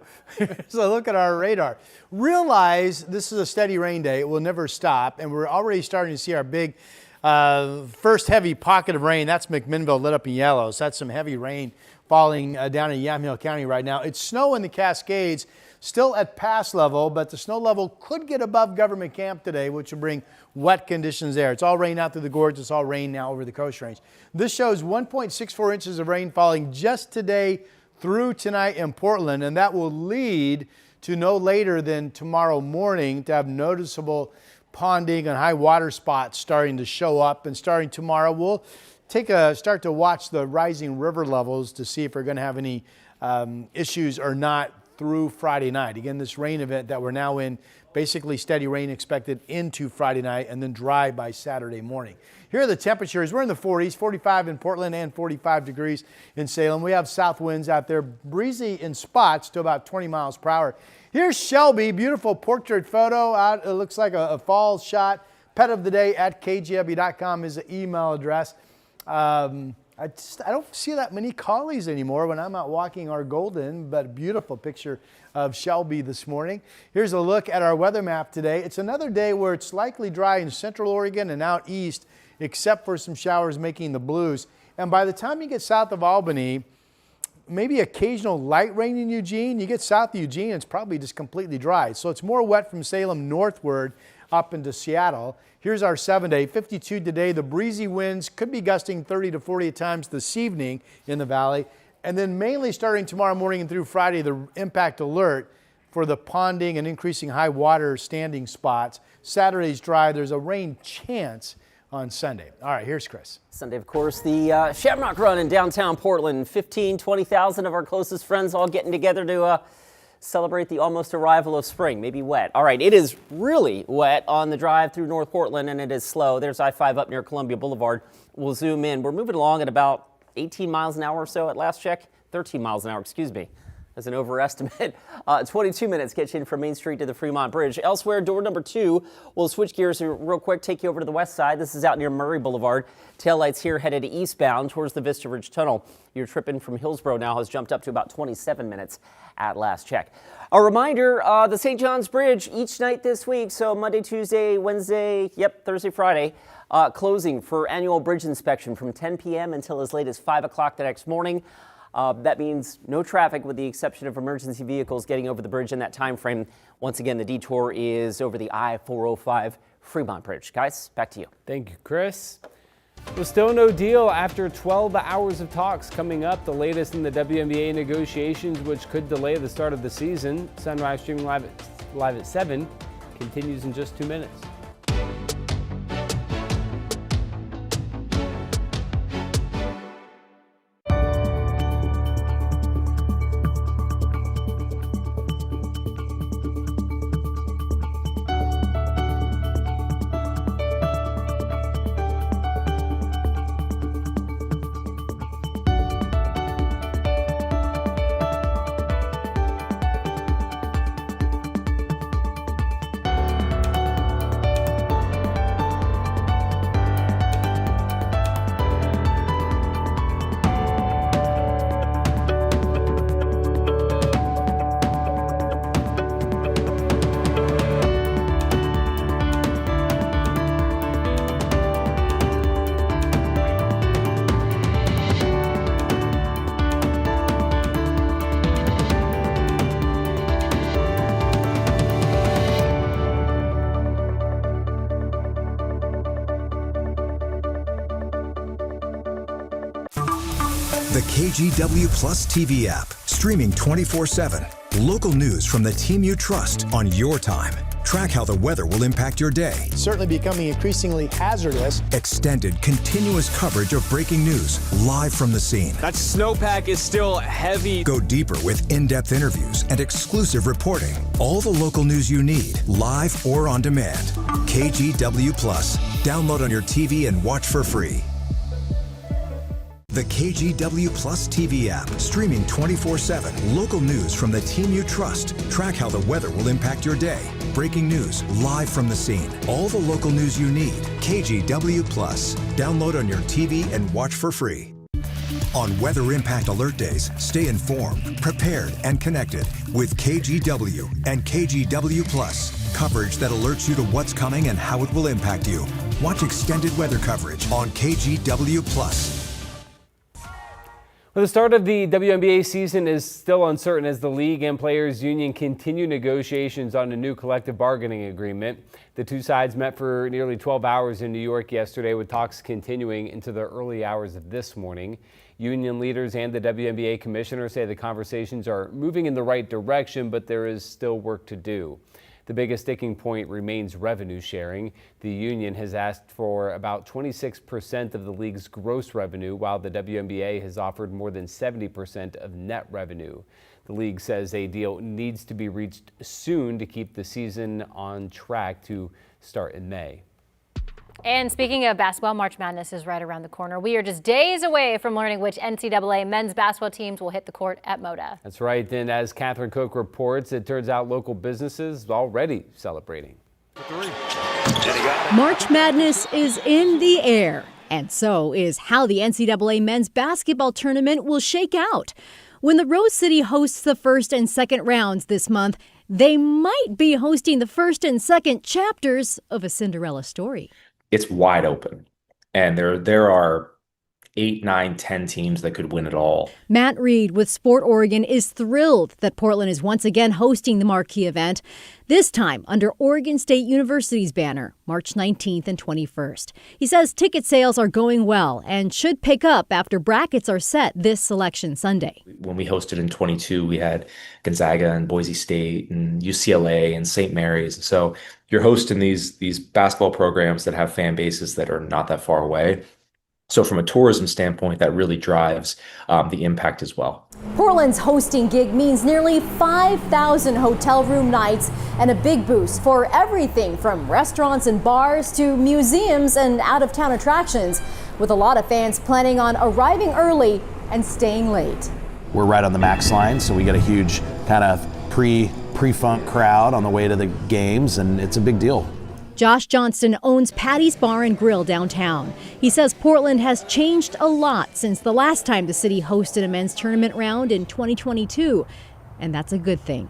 So look at our radar. Realize this is a steady rain day. It will never stop, and we're already starting to see our big first heavy pocket of rain. That's McMinnville lit up in yellow. So that's some heavy rain falling down in Yamhill County right now. It's snow in the Cascades. Still at pass level, but the snow level could get above Government Camp today, which will bring wet conditions there. It's all rain out through the gorge. It's all rain now over the Coast Range. This shows 1.64 inches of rain falling just today through tonight in Portland, and that will lead to no later than tomorrow morning to have noticeable ponding and high water spots starting to show up. And starting tomorrow, we'll start to watch the rising river levels to see if we're going to have any issues or not through Friday night. Again, this rain event that we're now in, basically steady rain expected into Friday night and then dry by Saturday morning. Here are the temperatures. We're in the 40s, 45 in Portland and 45 degrees in Salem. We have south winds out there, breezy in spots to about 20 miles per hour. Here's Shelby, beautiful portrait photo out. It looks like a fall shot. Pet of the day at kgw.com is the email address. I don't see that many collies anymore when I'm out walking our Golden, but a beautiful picture of Shelby this morning. Here's a look at our weather map today. It's another day where it's likely dry in central Oregon and out east, except for some showers making the blues. And by the time you get south of Albany, maybe occasional light rain in Eugene. You get south of Eugene, it's probably just completely dry. So it's more wet from Salem northward up into Seattle. Here's our 7-day, 52 today. The breezy winds could be gusting 30 to 40 at times this evening in the valley. And then mainly starting tomorrow morning and through Friday, the impact alert for the ponding and increasing high water standing spots. Saturday's dry. There's a rain chance on Sunday. All right, here's Chris. Sunday, of course, the Shamrock Run in downtown Portland. 15,000, 20,000 of our closest friends all getting together to celebrate the almost arrival of spring. Maybe wet. All right, it is really wet on the drive through North Portland, and it is slow. There's I-5 up near Columbia Boulevard. We'll zoom in. We're moving along at about 18 miles an hour or so at last check. 13 miles an hour, excuse me. As an overestimate. 22 minutes gets you in from Main Street to the Fremont Bridge. Elsewhere, door number 2, we'll switch gears real quick, take you over to the west side. This is out near Murray Boulevard. Taillights here headed eastbound towards the Vista Ridge Tunnel. Your trip in from Hillsborough now has jumped up to about 27 minutes at last check. A reminder, the St. John's Bridge each night this week, so Monday, Tuesday, Wednesday, Thursday, Friday, closing for annual bridge inspection from 10 p.m. until as late as 5 o'clock the next morning. That means no traffic with the exception of emergency vehicles getting over the bridge in that time frame. Once again, the detour is over the I-405 Fremont Bridge. Guys, back to you. Thank you, Chris. Well, still no deal after 12 hours of talks coming up, the latest in the WNBA negotiations, which could delay the start of the season. Sunrise streaming live at 7 continues in just 2 minutes. The KGW Plus TV app, streaming 24/7. Local news from the team you trust on your time. Track how the weather will impact your day. Certainly becoming increasingly hazardous. Extended, continuous coverage of breaking news live from the scene. That snowpack is still heavy. Go deeper with in-depth interviews and exclusive reporting. All the local news you need, live or on demand. KGW Plus. Download on your TV and watch for free. The KGW Plus TV app, streaming 24/7. Local news from the team you trust. Track how the weather will impact your day. Breaking news live from the scene. All the local news you need. KGW Plus. Download on your TV and watch for free. On Weather Impact Alert Days, stay informed, prepared, and connected with KGW and KGW Plus. Coverage that alerts you to what's coming and how it will impact you. Watch extended weather coverage on KGW Plus. Well, the start of the WNBA season is still uncertain as the league and players union continue negotiations on a new collective bargaining agreement. The two sides met for nearly 12 hours in New York yesterday, with talks continuing into the early hours of this morning. Union leaders and the WNBA commissioner say the conversations are moving in the right direction, but there is still work to do. The biggest sticking point remains revenue sharing. The union has asked for about 26% of the league's gross revenue, while the WNBA has offered more than 70% of net revenue. The league says a deal needs to be reached soon to keep the season on track to start in May. And speaking of basketball, March Madness is right around the corner. We are just days away from learning which NCAA men's basketball teams will hit the court at Moda. That's right. And as Catherine Cook reports, it turns out local businesses already celebrating. March Madness is in the air, and so is how the NCAA men's basketball tournament will shake out. When the Rose City hosts the first and second rounds this month, they might be hosting the first and second chapters of a Cinderella story. It's wide open, and there are 8, 9, 10 teams that could win it all. Matt Reed with Sport Oregon is thrilled that Portland is once again hosting the marquee event, this time under Oregon State University's banner, March 19th and 21st. He says ticket sales are going well and should pick up after brackets are set this Selection Sunday. When we hosted in 22, we had Gonzaga and Boise State and UCLA and St. Mary's. So you're hosting these basketball programs that have fan bases that are not that far away. So from a tourism standpoint, that really drives the impact as well. Portland's hosting gig means nearly 5,000 hotel room nights and a big boost for everything from restaurants and bars to museums and out-of-town attractions, with a lot of fans planning on arriving early and staying late. We're right on the Max line, so we get a huge kind of pre-funk crowd on the way to the games, and it's a big deal. Josh Johnston owns Patty's Bar and Grill downtown. He says Portland has changed a lot since the last time the city hosted a men's tournament round in 2022, and that's a good thing.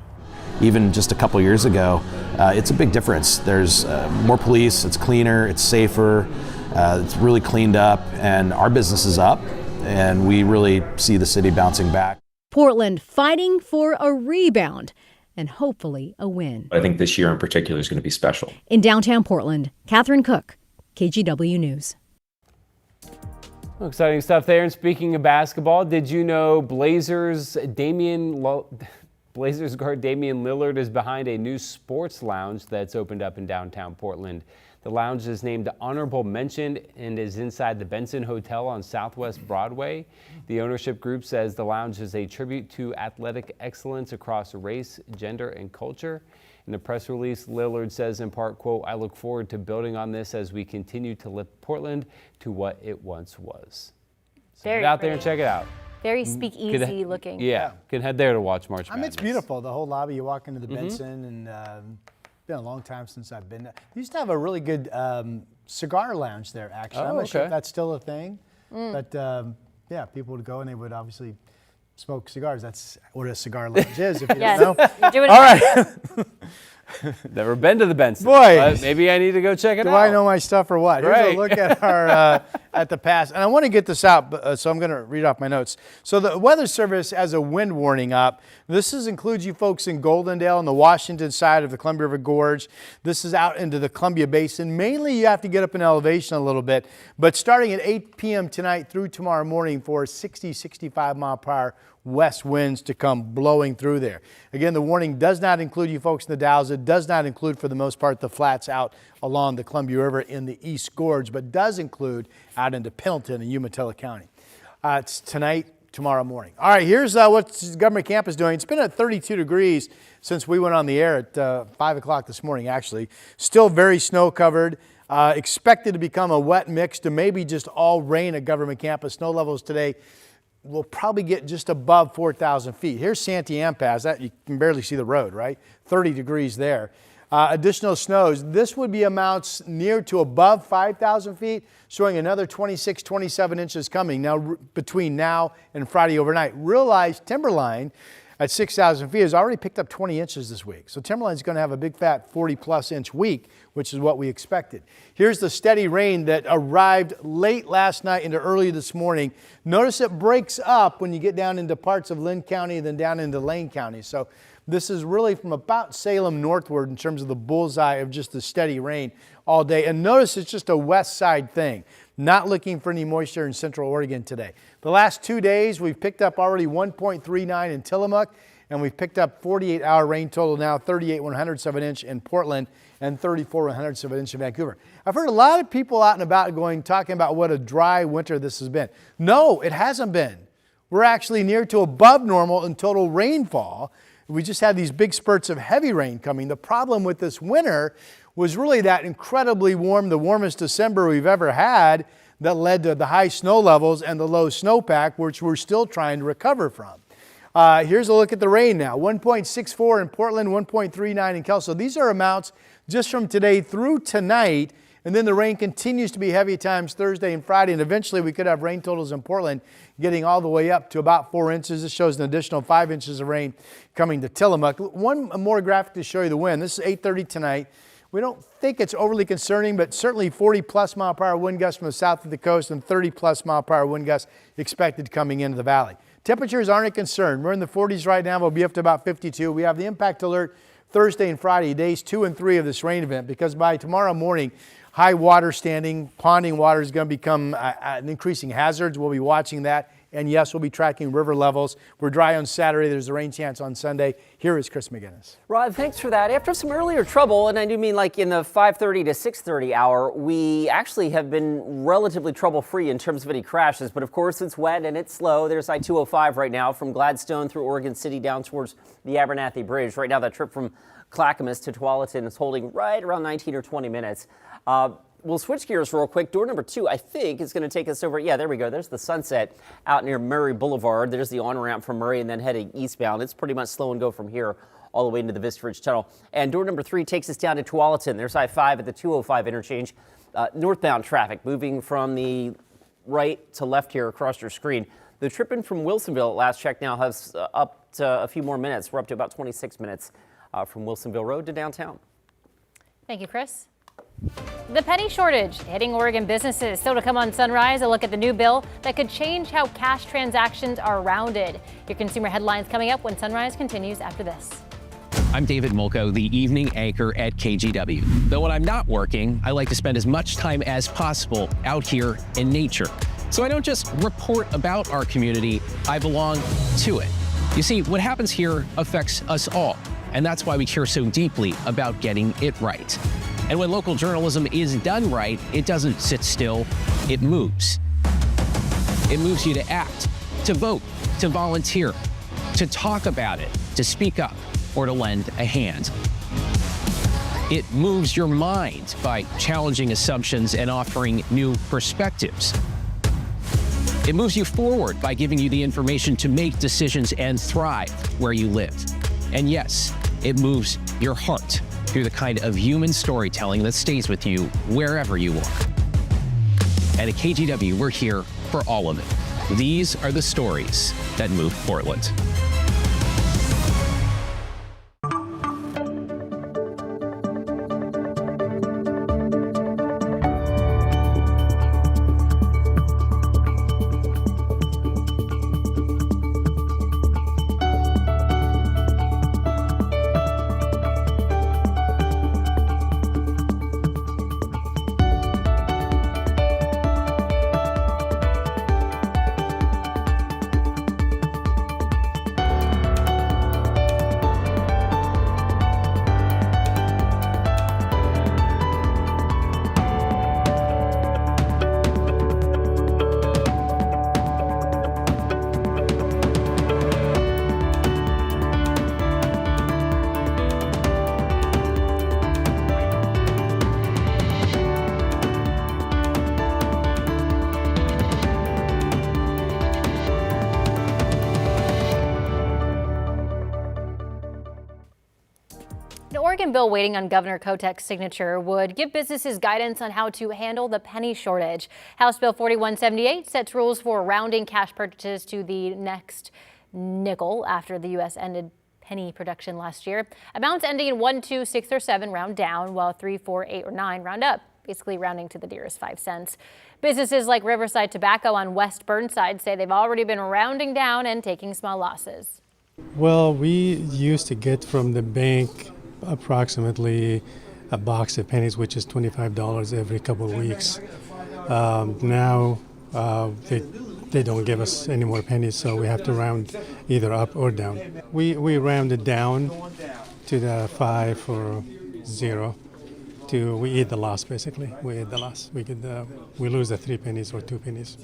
Even just a couple years ago, it's a big difference. There's more police, it's cleaner, it's safer, it's really cleaned up, and our business is up, and we really see the city bouncing back. Portland fighting for a rebound and hopefully a win. I think this year in particular is going to be special. In downtown Portland, Catherine Cook, KGW News. Well, exciting stuff there. And speaking of basketball, did you know Blazers guard Damian Lillard is behind a new sports lounge that's opened up in downtown Portland? The lounge is named Honorable Mention and is inside the Benson Hotel on Southwest Broadway. The ownership group says the lounge is a tribute to athletic excellence across race, gender, and culture. In a press release, Lillard says in part, quote, "I look forward to building on this as we continue to lift Portland to what it once was." So get out there and check it out. Very speakeasy looking. Yeah, can head there to watch March Madness. It's beautiful. The whole lobby, you walk into the Benson, and it's been a long time since I've been there. They used to have a really good cigar lounge there, actually. I'm not sure if that's still a thing, but yeah, people would go and they would obviously smoke cigars. That's what a cigar lounge is, if you don't know. All right. Never been to the Benson. Boy, maybe I need to go check it out. Do I know my stuff or what? Right. Here's a look at our at the past, and I want to get this out, so I'm going to read off my notes. So the Weather Service has a wind warning up. This includes you folks in Goldendale on the Washington side of the Columbia River Gorge. This is out into the Columbia Basin. Mainly, you have to get up in elevation a little bit, but starting at 8 p.m. tonight through tomorrow morning for 60, 65 mile per hour west winds to come blowing through there. Again, the warning does not include you folks in the Dalles. It does not include, for the most part, the flats out along the Columbia River in the East Gorge, but does include out into Pendleton and Umatilla County. It's tonight, tomorrow morning. All right, here's what government camp is doing. It's been at 32 degrees since we went on the air at 5 o'clock this morning, actually. Still very snow covered. Expected to become a wet mix to maybe just all rain at government campus. Snow levels today will probably get just above 4,000 feet. Here's Santee Pass. That you can barely see the road, right? 30 degrees there. Additional snows. This would be amounts near to above 5,000 feet, showing another 26, 27 inches coming now between now and Friday overnight. Realize Timberline at 6,000 feet has already picked up 20 inches this week. So Timberline's going to have a big fat 40-plus inch week, which is what we expected. Here's the steady rain that arrived late last night into early this morning. Notice it breaks up when you get down into parts of Lynn County and then down into Lane County. So this is really from about Salem northward in terms of the bullseye of just the steady rain all day. And notice it's just a west side thing. Not looking for any moisture in Central Oregon today. The last 2 days, we've picked up already 1.39 in Tillamook, and we've picked up 48-hour rain total now, 38 100ths of an inch in Portland and 34 100ths of an inch in Vancouver. I've heard a lot of people out and about talking about what a dry winter this has been. No, it hasn't been. we're actually near to above normal in total rainfall. We just had these big spurts of heavy rain coming. The problem with this winter was really that incredibly warm, the warmest December we've ever had, that led to the high snow levels and the low snowpack, which we're still trying to recover from. Here's a look at the rain now. 1.64 in Portland, 1.39 in Kelso. These are amounts just from today through tonight, and then the rain continues to be heavy at times Thursday and Friday, and eventually we could have rain totals in Portland getting all the way up to about 4 inches. This shows an additional 5 inches of rain coming to Tillamook. One more graphic to show you the wind. This is 8:30 tonight. We don't think it's overly concerning, but certainly 40+ mile per hour wind gusts from the south of the coast and 30+ mile per hour wind gusts expected coming into the valley. Temperatures aren't a concern. We're in the 40s right now. We'll be up to about 52. We have the impact alert Thursday and Friday, days 2 and 3 of this rain event, because by tomorrow morning, high water standing, ponding water is going to become an increasing hazard. We'll be watching that. And yes, we'll be tracking river levels. We're dry on Saturday. There's a rain chance on Sunday. Here is Chris McGinnis. Rod, thanks for that. After some earlier trouble, and I do mean like in the 5:30 to 6:30 hour, we actually have been relatively trouble-free in terms of any crashes. But of course, it's wet and it's slow. There's I-205 right now from Gladstone through Oregon City down towards the Abernathy Bridge. Right now, that trip from Clackamas to Tualatin is holding right around 19 or 20 minutes. We'll switch gears real quick. Door number 2, I think, is going to take us over. Yeah, there we go. There's the Sunset out near Murray Boulevard. There's the on-ramp from Murray and then heading eastbound. It's pretty much slow and go from here all the way into the Vista Ridge Tunnel. And door number 3 takes us down to Tualatin. There's I-5 at the 205 interchange. Northbound traffic moving from the right to left here across your screen. The trip in from Wilsonville at last check now has up to a few more minutes. We're up to about 26 minutes from Wilsonville Road to downtown. Thank you, Chris. The penny shortage hitting Oregon businesses. Still to come on Sunrise, a look at the new bill that could change how cash transactions are rounded. Your consumer headlines coming up when Sunrise continues after this. I'm David Mulco, the evening anchor at KGW. Though when I'm not working, I like to spend as much time as possible out here in nature. So I don't just report about our community, I belong to it. You see, what happens here affects us all, and that's why we care so deeply about getting it right. And when local journalism is done right, it doesn't sit still, it moves. It moves you to act, to vote, to volunteer, to talk about it, to speak up, or to lend a hand. It moves your mind by challenging assumptions and offering new perspectives. It moves you forward by giving you the information to make decisions and thrive where you live. And yes, it moves your heart through the kind of human storytelling that stays with you wherever you are. And at KGW, we're here for all of it. These are the stories that move Portland. An Oregon bill waiting on Governor Kotek's signature would give businesses guidance on how to handle the penny shortage. House Bill 4178 sets rules for rounding cash purchases to the next nickel after the U.S. ended penny production last year. Amounts ending in 1, 2, 6, or 7 round down, while 3, 4, 8, or 9 round up, basically rounding to the nearest 5 cents. Businesses like Riverside Tobacco on West Burnside say they've already been rounding down and taking small losses. Well, we used to get from the bank approximately a box of pennies, which is $25 every couple of weeks. Now they don't give us any more pennies, so we have to round either up or down. We rounded down to the 5 or 0. We eat the loss, basically. We eat the loss. We lose the 3 pennies or 2 pennies.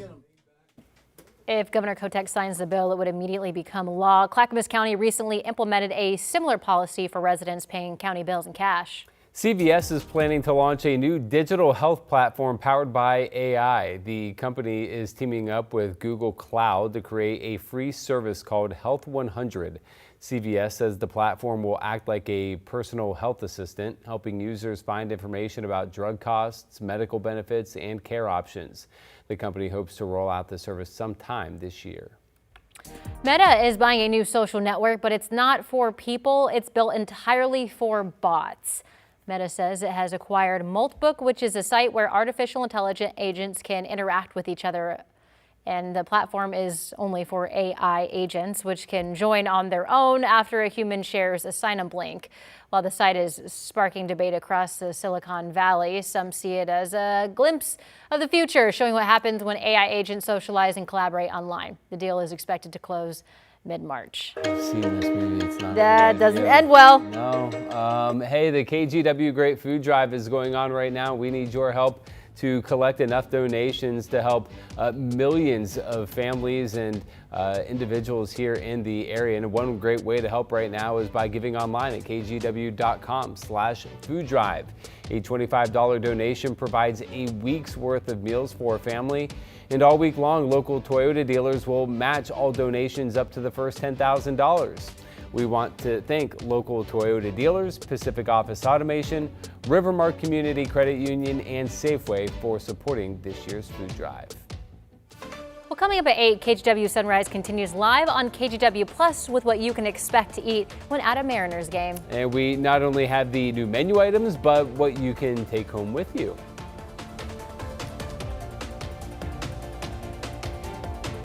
If Governor Kotek signs the bill, it would immediately become law. Clackamas County recently implemented a similar policy for residents paying county bills in cash. CVS is planning to launch a new digital health platform powered by AI. The company is teaming up with Google Cloud to create a free service called Health 100. CVS says the platform will act like a personal health assistant, helping users find information about drug costs, medical benefits, and care options. The company hopes to roll out the service sometime this year. Meta is buying a new social network, but it's not for people. It's built entirely for bots. Meta says it has acquired Moltbook, which is a site where artificial intelligence agents can interact with each other. And the platform is only for AI agents, which can join on their own after a human shares a sign-up link. While the site is sparking debate across the Silicon Valley, some see it as a glimpse of the future, showing what happens when AI agents socialize and collaborate online. The deal is expected to close mid-March. I've seen this movie. It's not That doesn't end well. No. Hey, the KGW Great Food Drive is going on right now. We need your help to collect enough donations to help millions of families and individuals here in the area. And one great way to help right now is by giving online at kgw.com/food drive. A $25 donation provides a week's worth of meals for a family. And all week long, local Toyota dealers will match all donations up to the first $10,000. We want to thank local Toyota dealers, Pacific Office Automation, Rivermark Community Credit Union, and Safeway for supporting this year's food drive. Well, coming up at 8, KGW Sunrise continues live on KGW Plus with what you can expect to eat when at a Mariners game. And we not only have the new menu items, but what you can take home with you.